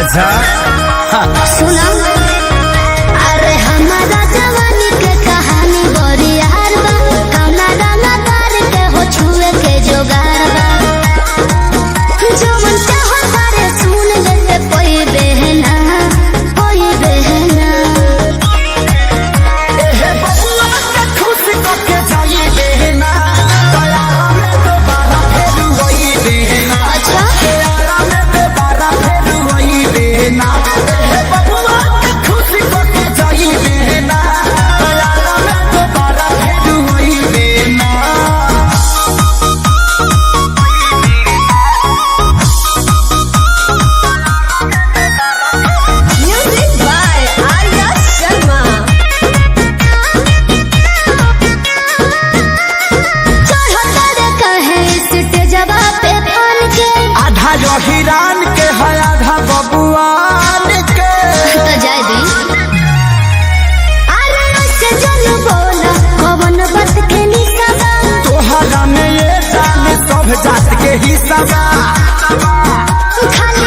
अच्छा सुना अरे हमारा जवानी के कहानी बड़ी यार बा कौना रंगा तार के हो छुए के जोगार बा जो मन चाहो तारे सुन लेते कोई बहना एहे बबुआ के खुश करके जाई बहना तोरा में दोबारा फेर वही बहना अच्छा तोरा में दोबारा फेर वही बहना एहे बबुआ के खुश करके जाई बहना तोरा में दोबारा फेर वही बहना। म्यूजिक बाय आर्या शर्मा चढ़ो तारे कहे स्टेजवा पे फन के आधा जो हिरान के है आधा बबुआन के तो जाय दी अरे ऐसे जन बोला कवन बात के निशाबा तोहरा में ये जान सब जात के हिस्सा बा खाली